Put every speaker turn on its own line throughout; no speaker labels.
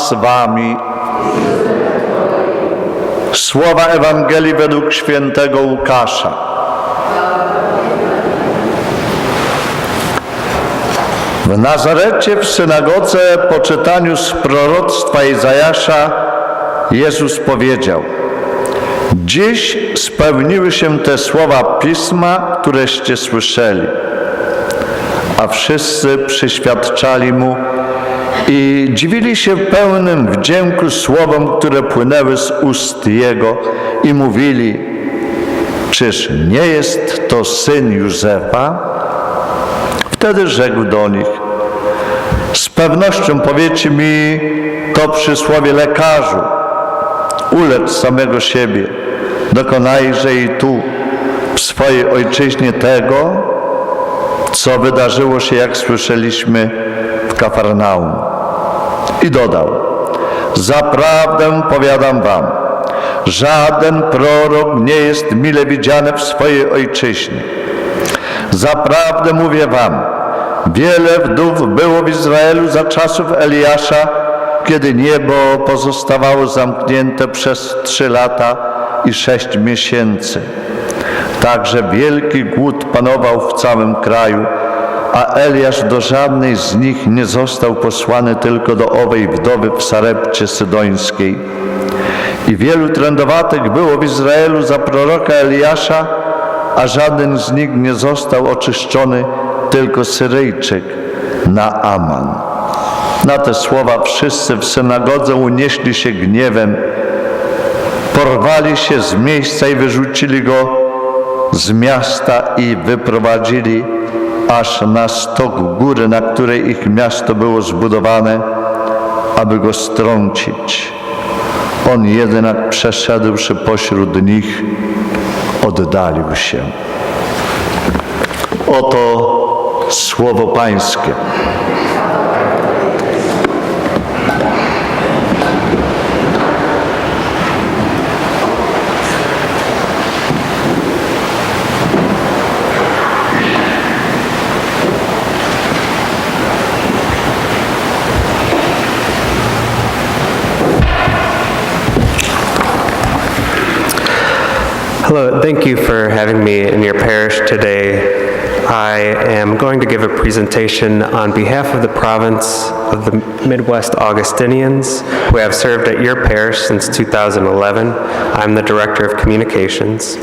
z wami. Słowa Ewangelii według świętego Łukasza. W Nazarecie w synagodze po czytaniu z proroctwa Izajasza Jezus powiedział: dziś spełniły się te słowa Pisma, któreście słyszeli. A wszyscy przyświadczali Mu i dziwili się pełnym wdzięku słowom, które płynęły z ust Jego i mówili: czyż nie jest to syn Józefa? Wtedy rzekł do nich: z pewnością powiecie mi to przysłowie: lekarzu, ulecz samego siebie, dokonajże i tu w swojej ojczyźnie tego, co wydarzyło się, jak słyszeliśmy, w Kafarnaum. I dodał: zaprawdę powiadam wam, żaden prorok nie jest mile widziany w swojej ojczyźnie. Zaprawdę mówię wam, wiele wdów było w Izraelu za czasów Eliasza, kiedy niebo pozostawało zamknięte przez 3 lata i 6 miesięcy. Także wielki głód panował w całym kraju, a Eliasz do żadnej z nich nie został posłany, tylko do owej wdowy w Sarepcie Sydońskiej. I wielu trędowatych było w Izraelu za proroka Eliasza, a żaden z nich nie został oczyszczony, tylko Syryjczyk Naaman. Na te słowa wszyscy w synagodze unieśli się gniewem, porwali się z miejsca i wyrzucili go z miasta i wyprowadzili aż na stok góry, na której ich miasto było zbudowane, aby go strącić. On jednak, przeszedłszy pośród nich, oddalił się. Oto słowo Pańskie.
Hello, thank you for having me in your parish today. I am going to give a presentation on behalf of the province of the Midwest Augustinians who have served at your parish since 2011. I'm the Director of Communications.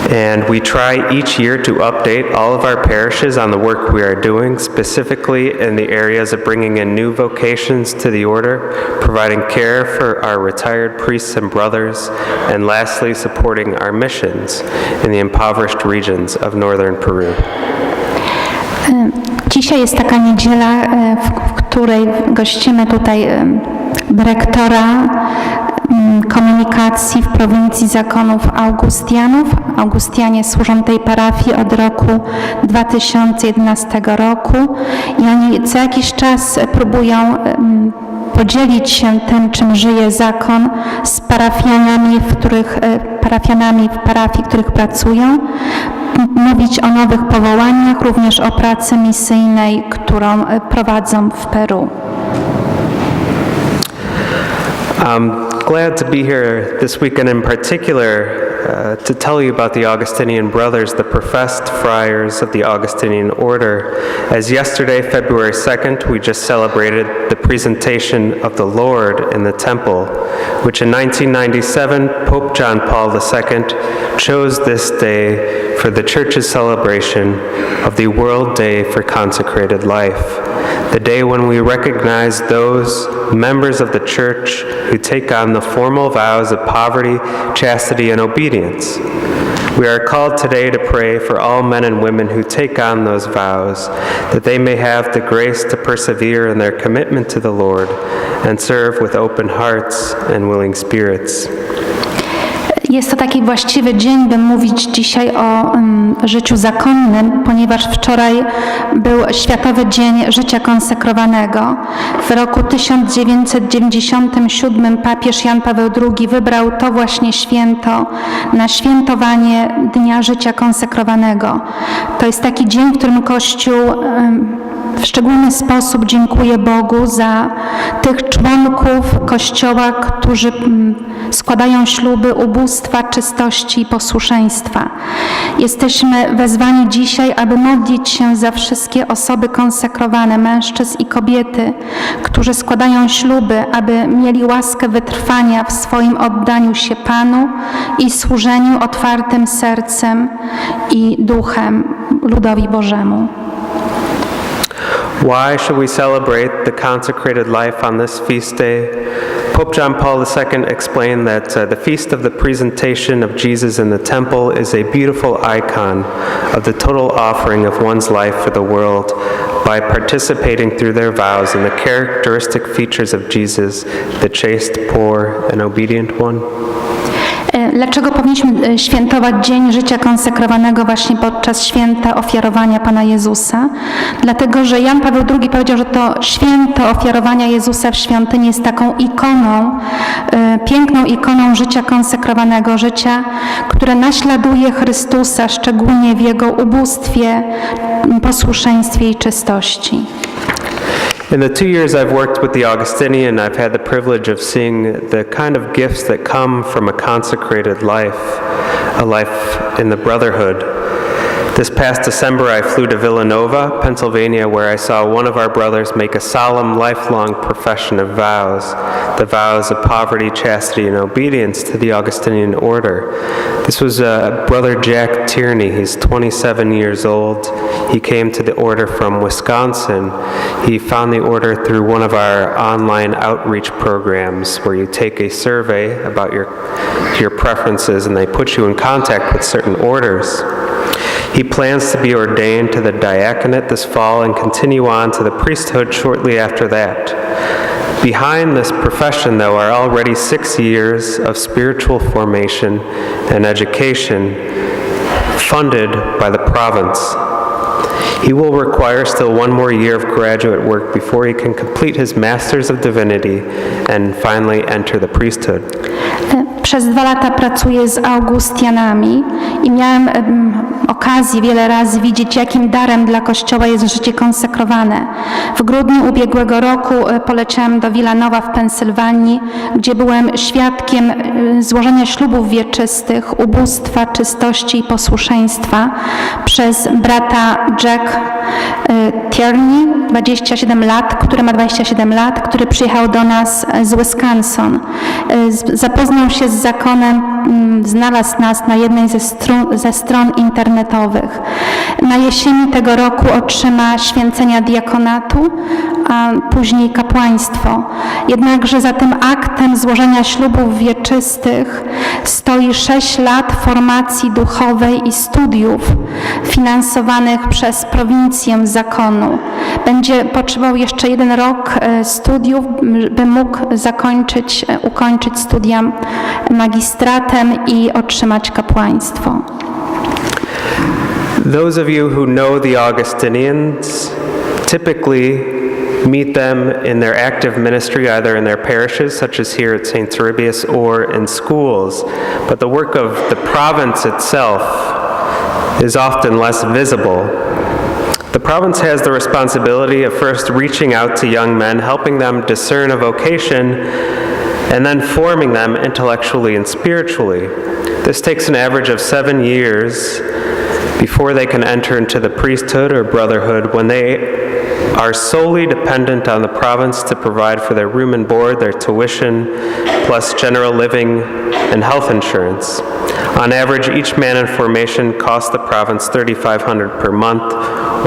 And we try each year to update all of our parishes on the work we are doing, specifically in the areas of bringing in new vocations to the order, providing care for our retired priests and brothers, and lastly, supporting our missions in the impoverished regions of northern Peru.
Dzisiaj jest taka niedziela, w której gościmy tutaj dyrektora komunikacji w prowincji zakonów Augustianów. Augustianie służą tej parafii od roku 2011 roku i oni co jakiś czas próbują podzielić się tym, czym żyje zakon, z parafianami, w parafii, w których pracują, mówić o nowych powołaniach, również o pracy misyjnej, którą prowadzą w Peru.
I'm glad to be here this weekend in particular to tell you about the Augustinian brothers, the professed friars of the Augustinian order. As yesterday, February 2nd, we just celebrated the presentation of the Lord in the temple, which in 1997, Pope John Paul II chose this day for the Church's celebration of the World Day for Consecrated Life. The day when we recognize those members of the Church who take on the formal vows of poverty, chastity, and obedience. We are called today to pray for all men and women who take on those vows, that they may have the grace to persevere in their commitment to the Lord and serve with open hearts and willing spirits.
Jest to taki właściwy dzień, by mówić dzisiaj o życiu zakonnym, ponieważ wczoraj był Światowy Dzień Życia Konsekrowanego. W roku 1997 papież Jan Paweł II wybrał to właśnie święto na świętowanie Dnia Życia Konsekrowanego. To jest taki dzień, w którym Kościół w szczególny sposób dziękuję Bogu za tych członków Kościoła, którzy składają śluby ubóstwa, czystości i posłuszeństwa. Jesteśmy wezwani dzisiaj, aby modlić się za wszystkie osoby konsekrowane, mężczyzn i kobiety, którzy składają śluby, aby mieli łaskę wytrwania w swoim oddaniu się Panu i służeniu otwartym sercem i duchem ludowi Bożemu.
Why should we celebrate the consecrated life on this feast day? Pope John Paul II explained that the feast of the presentation of Jesus in the temple is a beautiful icon of the total offering of one's life for the world by participating through their vows in the characteristic features of Jesus, the chaste, poor, and obedient one.
Dlaczego powinniśmy świętować Dzień Życia Konsekrowanego właśnie podczas święta ofiarowania Pana Jezusa? Dlatego, że Jan Paweł II powiedział, że to święto ofiarowania Jezusa w świątyni jest taką ikoną, piękną ikoną życia konsekrowanego, życia, które naśladuje Chrystusa, szczególnie w Jego ubóstwie, posłuszeństwie i czystości.
In the 2 years I've worked with the Augustinian, I've had the privilege of seeing the kind of gifts that come from a consecrated life, a life in the brotherhood. This past December, I flew to Villanova, Pennsylvania, where I saw one of our brothers make a solemn, lifelong profession of vows, the vows of poverty, chastity, and obedience to the Augustinian order. This was Brother Jack Tierney. He's 27 years old. He came to the order from Wisconsin. He found the order through one of our online outreach programs where you take a survey about your preferences and they put you in contact with certain orders. He plans to be ordained to the diaconate this fall and continue on to the priesthood shortly after that. Behind this profession, though, are already 6 years of spiritual formation and education funded by the province. He will require still one more year of graduate work before he can complete his Master's of Divinity and finally enter the priesthood.
Przez 2 lata pracuję z Augustianami i miałem okazję wiele razy widzieć, jakim darem dla Kościoła jest życie konsekrowane. W grudniu ubiegłego roku poleciałem do Villanova w Pensylwanii, gdzie byłem świadkiem złożenia ślubów wieczystych, ubóstwa, czystości i posłuszeństwa przez brata Jack Tierney, 27 lat, który ma 27 lat, który przyjechał do nas z Wisconsin. Zapoznał się z zakonem, znalazł nas na jednej ze stron internetowych. Na jesieni tego roku otrzyma święcenia diakonatu, a później kapłaństwo. Jednakże za tym aktem złożenia ślubów wieczystych stoi 6 lat formacji duchowej i studiów finansowanych przez prowincję zakonu. Będzie potrzebował jeszcze 1 rok studiów, by mógł ukończyć studia magistratem i otrzymać kapłaństwo.
Those of you who know the Augustinians typically meet them in their active ministry, either in their parishes, such as here at St. Cyribius, or in schools. But the work of the province itself is often less visible. The province has the responsibility of first reaching out to young men, helping them discern a vocation, and then forming them intellectually and spiritually. This takes an average of 7 years before they can enter into the priesthood or brotherhood, when they are solely dependent on the province to provide for their room and board, their tuition, plus general living and health insurance. On average, each man in formation costs the province $3,500 per month,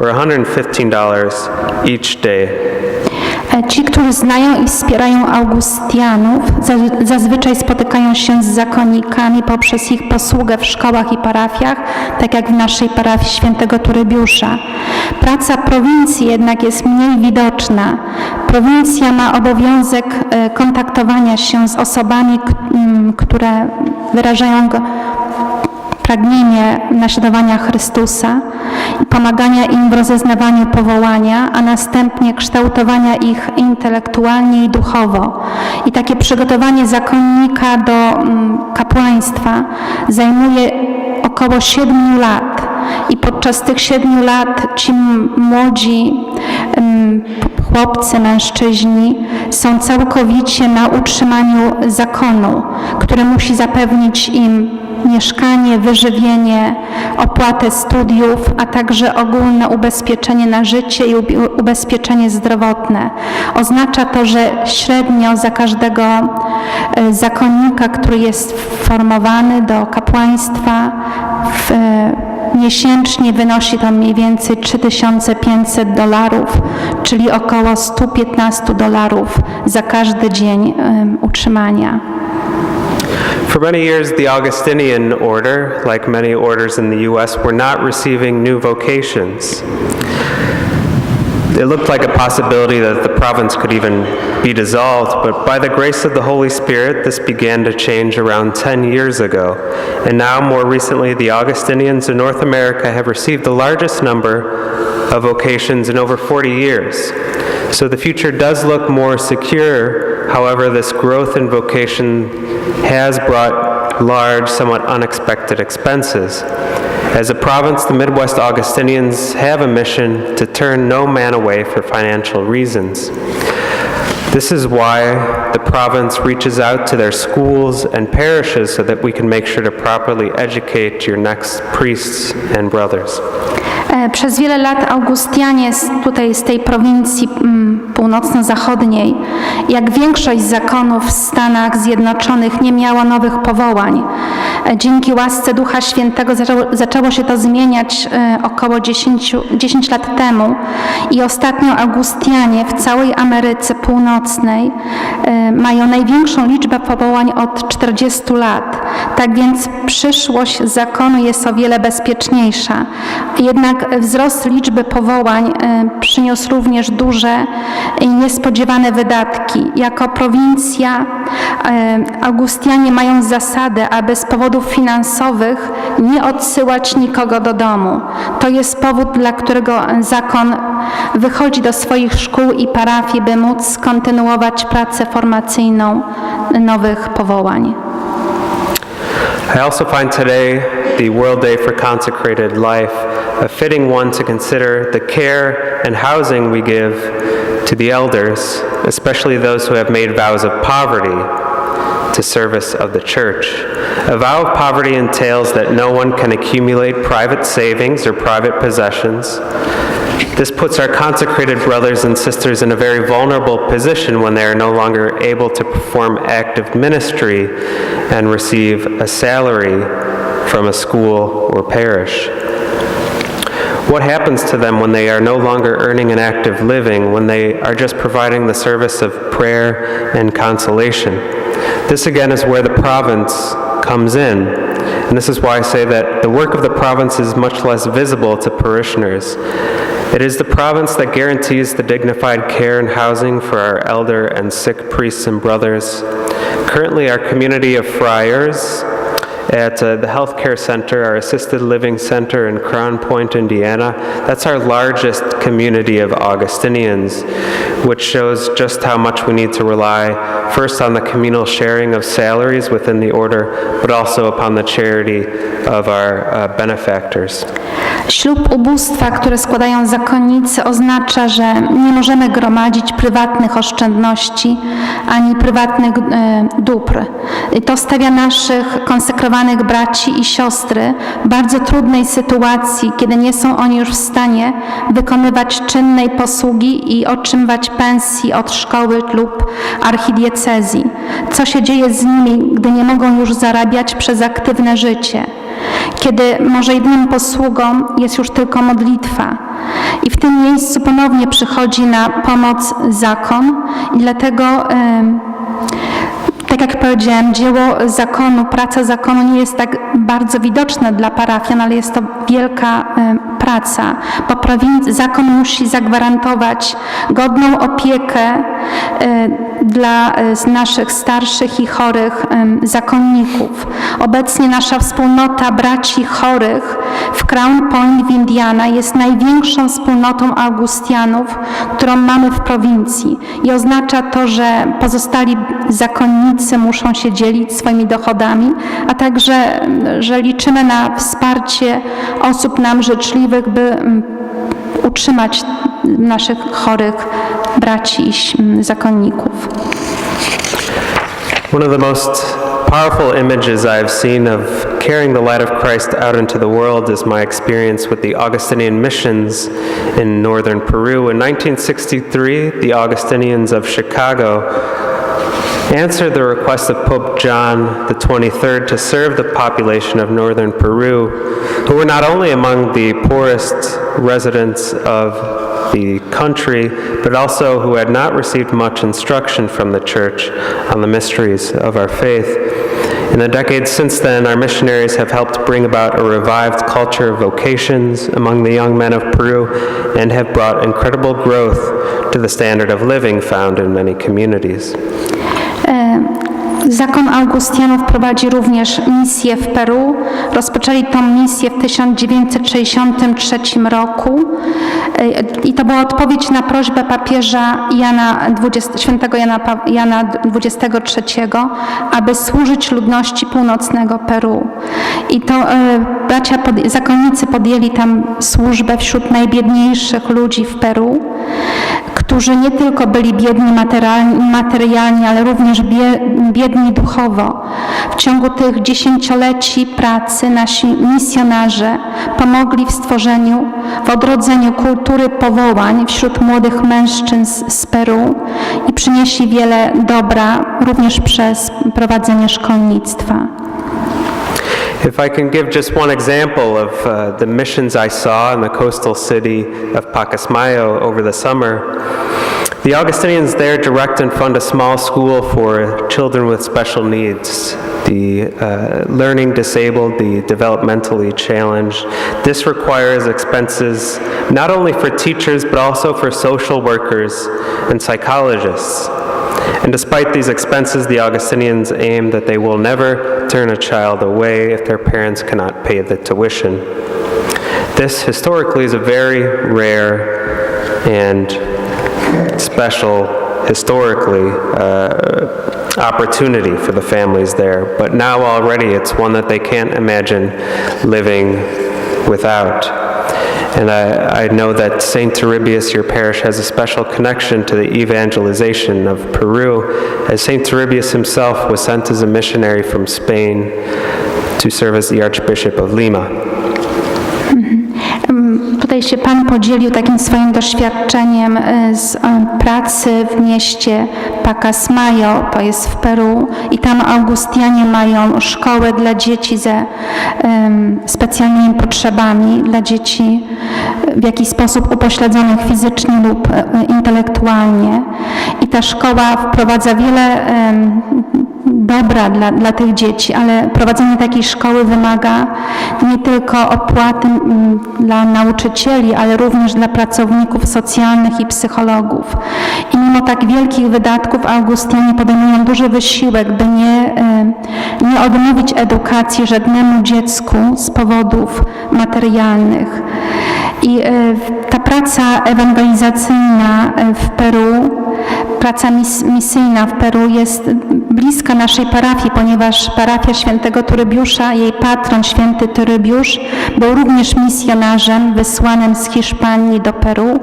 or $115 each day.
Ci, którzy znają i wspierają Augustianów, zazwyczaj spotykają się z zakonnikami poprzez ich posługę w szkołach i parafiach, tak jak w naszej parafii świętego Turybiusza. Praca prowincji jednak jest mniej widoczna. Prowincja ma obowiązek kontaktowania się z osobami, które wyrażają pragnienie naśladowania Chrystusa, pomagania im w rozeznawaniu powołania, a następnie kształtowania ich intelektualnie i duchowo. I takie przygotowanie zakonnika do kapłaństwa zajmuje około 7 lat. i podczas tych 7 lat ci młodzi chłopcy, mężczyźni są całkowicie na utrzymaniu zakonu, który musi zapewnić im mieszkanie, wyżywienie, opłatę studiów, a także ogólne ubezpieczenie na życie i ubezpieczenie zdrowotne. Oznacza to, że średnio za każdego zakonnika, który jest formowany do kapłaństwa, miesięcznie wynosi to mniej więcej $3500, czyli około $115 za każdy dzień utrzymania.
For many years, the Augustinian order, like many orders in the U.S., were not receiving new vocations. It looked like a possibility that the province could even be dissolved, but by the grace of the Holy Spirit, this began to change around 10 years ago. And now, more recently, the Augustinians in North America have received the largest number of vocations in over 40 years. So the future does look more secure. However, this growth in vocation has brought large, somewhat unexpected expenses. As a province, the Midwest Augustinians have a mission to turn no man away for financial reasons. This is why the province reaches out to their schools and parishes so that we can make sure to properly educate your next priests and brothers.
Przez wiele lat Augustianie tutaj z tej prowincji północno-zachodniej, jak większość zakonów w Stanach Zjednoczonych, nie miało nowych powołań. Dzięki łasce Ducha Świętego zaczęło się to zmieniać około 10 lat temu i ostatnio Augustianie w całej Ameryce Północnej mają największą liczbę powołań od 40 lat. Tak więc przyszłość zakonu jest o wiele bezpieczniejsza. Jednak wzrost liczby powołań przyniósł również duże i niespodziewane wydatki. Jako prowincja Augustianie mają zasadę, aby z powodów finansowych nie odsyłać nikogo do domu. To jest powód, dla którego zakon wychodzi do swoich szkół i parafii, by móc kontynuować pracę formacyjną nowych powołań.
I also find today, the World Day for Consecrated Life, a fitting one to consider the care and housing we give to the elders, especially those who have made vows of poverty to service of the church. A vow of poverty entails that no one can accumulate private savings or private possessions. This puts our consecrated brothers and sisters in a very vulnerable position when they are no longer able to perform active ministry and receive a salary from a school or parish. What happens to them when they are no longer earning an active living, when they are just providing the service of prayer and consolation? This again is where the province comes in. And this is why I say that the work of the province is much less visible to parishioners. It is the province that guarantees the dignified care and housing for our elder and sick priests and brothers. Currently, our community of friars at the healthcare center, our assisted living center in Crown Point, Indiana, that's our largest community of Augustinians, which shows just how much we need to rely first on the communal sharing of salaries within the order, but also upon the charity of our benefactors.
Ślub ubóstwa, które składają zakonnicy, oznacza, że nie możemy gromadzić prywatnych oszczędności ani prywatnych dóbr. I to stawia naszych konsekrowanych braci i siostry w bardzo trudnej sytuacji, kiedy nie są oni już w stanie wykonywać czynnej posługi i otrzymywać pensji od szkoły lub archidiecezji. Co się dzieje z nimi, gdy nie mogą już zarabiać przez aktywne życie? Kiedy może jedyną posługą jest już tylko modlitwa. I w tym miejscu ponownie przychodzi na pomoc zakon i dlatego, tak jak powiedziałem, dzieło zakonu, praca zakonu nie jest tak bardzo widoczna dla parafian, ale jest to wielka praca, bo zakon musi zagwarantować godną opiekę dla naszych starszych i chorych zakonników. Obecnie nasza wspólnota braci chorych w Crown Point w Indiana jest największą wspólnotą Augustianów, którą mamy w prowincji i oznacza to, że pozostali zakonnicy muszą się dzielić swoimi dochodami, a także, że liczymy na wsparcie osób nam życzliwych, by utrzymać naszych chorych braci i zakonników.
One of the most powerful images I have seen of carrying the light of Christ out into the world is my experience with the Augustinian missions in northern Peru. In 1963, the Augustinians of Chicago answered the request of Pope John XXIII to serve the population of northern Peru, who were not only among the poorest residents of the country, but also who had not received much instruction from the Church on the mysteries of our faith. In the decades since then, our missionaries have helped bring about a revived culture of vocations among the young men of Peru and have brought incredible growth to the standard of living found in many communities.
Zakon Augustianów prowadzi również misję w Peru. Rozpoczęli tę misję w 1963 roku i to była odpowiedź na prośbę papieża świętego Jana XXIII, aby służyć ludności północnego Peru. I to zakonnicy podjęli tam służbę wśród najbiedniejszych ludzi w Peru, którzy nie tylko byli biedni materialnie, ale również biedni duchowo. W ciągu tych dziesięcioleci pracy nasi misjonarze pomogli w odrodzeniu kultury powołań wśród młodych mężczyzn z Peru i przynieśli wiele dobra również przez prowadzenie szkolnictwa.
If I can give just one example of the missions I saw in the coastal city of Pacasmayo over the summer, the Augustinians there direct and fund a small school for children with special needs, the learning disabled, the developmentally challenged. This requires expenses not only for teachers but also for social workers and psychologists. And despite these expenses, the Augustinians aim that they will never turn a child away if their parents cannot pay the tuition. This historically is a very rare and special, historically, opportunity for the families there. But now already it's one that they can't imagine living without. And I know that St. Turibius, your parish, has a special connection to the evangelization of Peru, as St. Turibius himself was sent as a missionary from Spain to serve as the Archbishop of Lima.
Tutaj się Pan podzielił takim swoim doświadczeniem z pracy w mieście Pacasmayo, to jest w Peru, i tam Augustianie mają szkołę dla dzieci ze specjalnymi potrzebami, dla dzieci w jakiś sposób upośledzonych fizycznie lub intelektualnie. I ta szkoła wprowadza wiele dobra dla tych dzieci, ale prowadzenie takiej szkoły wymaga nie tylko opłaty dla nauczycieli, ale również dla pracowników socjalnych i psychologów. I mimo tak wielkich wydatków Augustianie podejmują duży wysiłek, by nie odmówić edukacji żadnemu dziecku z powodów materialnych. I ta praca ewangelizacyjna w Peru, praca misyjna w Peru jest bliska naszej parafii, ponieważ parafia świętego Turybiusza, jej patron święty Turybiusz, był również misjonarzem wysłanym z Hiszpanii do Peru,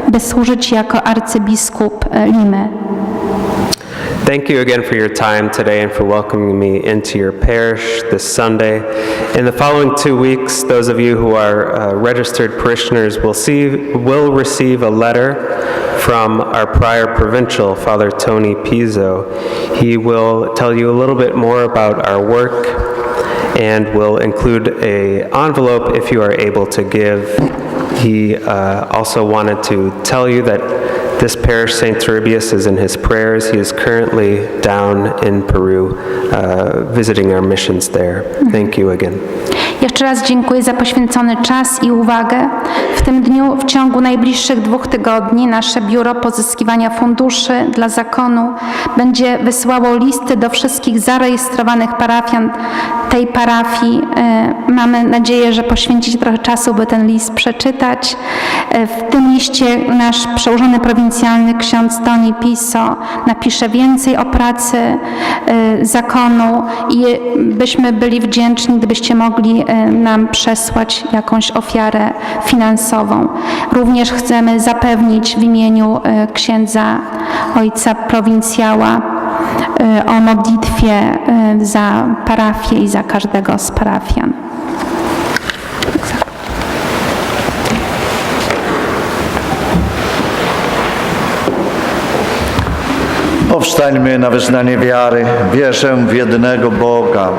by służyć jako arcybiskup Limy.
Thank you again for your time today and for welcoming me into your parish this Sunday. In the following 2 weeks, those of you who are registered parishioners will receive a letter from our prior provincial, Father Tony Pizzo. He will tell you a little bit more about our work and will include an envelope if you are able to give. He also wanted to tell you that This parish St. Turbius is in his prayers. He is currently down in Peru, visiting our missions there. Thank you again.
Jeszcze raz dziękuję za poświęcony czas i uwagę. W tym dniu, w ciągu najbliższych 2 tygodni, nasze Biuro Pozyskiwania Funduszy dla Zakonu będzie wysyłało listy do wszystkich zarejestrowanych parafian tej parafii. Mamy nadzieję, że poświęcicie trochę czasu, by ten list przeczytać. W tym liście nasz przełożony prowincjalny ksiądz Toni Piso napisze więcej o pracy Zakonu i byśmy byli wdzięczni, gdybyście mogli nam przesłać jakąś ofiarę finansową. Również chcemy zapewnić w imieniu księdza ojca prowincjała o modlitwie za parafię i za każdego z parafian.
Powstańmy na wyznanie wiary. Wierzę w jednego Boga,